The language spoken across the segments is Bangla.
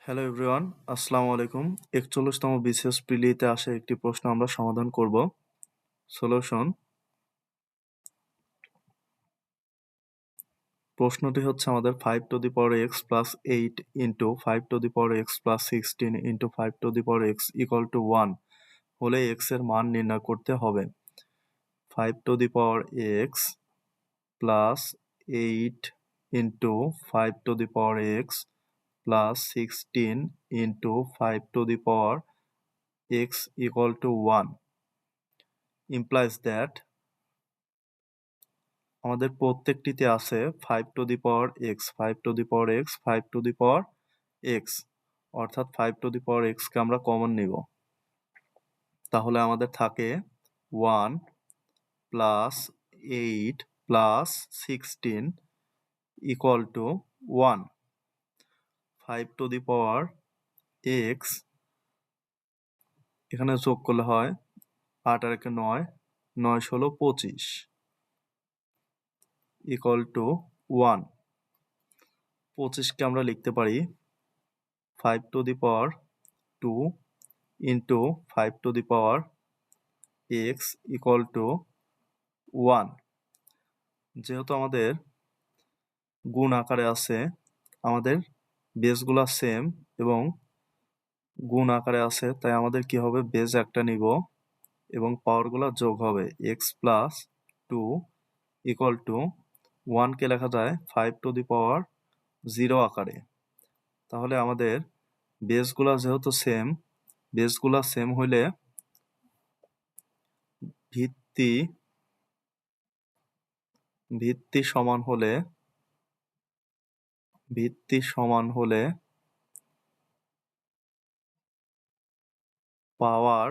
হ্যালো এভরিওয়ান, আসসালামু আলাইকুম। ৪১তম বিসিএস প্রিলিতে আসা একটি প্রশ্ন আমরা সমাধান করব। সলিউশন। প্রশ্নটি হচ্ছে আমাদের 5 to the power x plus 8 into 5 to the power x plus 16 into 5 to the power x equal to 1 হলে x এর মান নির্ণয় করতে হবে। 5 to the power x plus 8 into 5 to the power x plus 16 into 5 to the power x equal to 1 implies that আমাদের প্রত্যেকটিতে আছে 5 to the power x 5 to the power x 5 to the power x অর্থাৎ 5 to the power x কে আমরা কমন নিব। তাহলে আমাদের থাকে 1 plus 8 plus 16 equal to 1 5 to the power x এখানে যোগ করলে হয় 8 আর 1 9 9 ষোলো 25 equal to 1 25কে আমরা লিখতে পারি 5 to the power 2 into 5 to the power x equal to 1 যেহেতু আমাদের গুণ আকারে আছে আমাদের বেসগুলো সেম এবং গুণ আকারে আছে তাই আমাদের কি হবে বেস একটা নিব এবং পাওয়ারগুলো যোগ হবে x প্লাস 2 ইকুয়াল টু 1 কে লেখা যায় 5 টু দি পাওয়ার 0 আকারে। তাহলে আমাদের বেসগুলো যেহেতু বেসগুলো সেম হইলে ভিত্তি সমান হলে পাওয়ার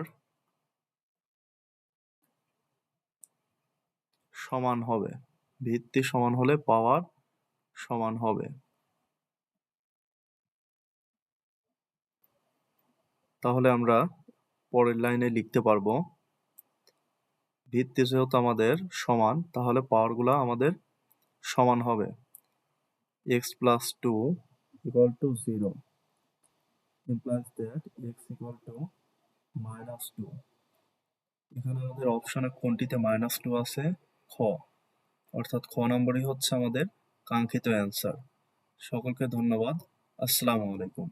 সমান হবে। ভিত্তি সমান হলে পাওয়ার সমান হবে। তাহলে আমরা পরের লাইনে লিখতে পারবো ভিত্তি যেহেতু আমাদের সমান তাহলে পাওয়ারগুলো আমাদের সমান হবে x plus 2 equal to 0 implies that x equal to minus 2 এখানে আমাদের অপশনে কোনটিতে -2 আছে খ অর্থাৎ খ নম্বরই হচ্ছে আমাদের কাঙ্ক্ষিত অ্যান্সার। সকলকে ধন্যবাদ। আসসালামু আলাইকুম।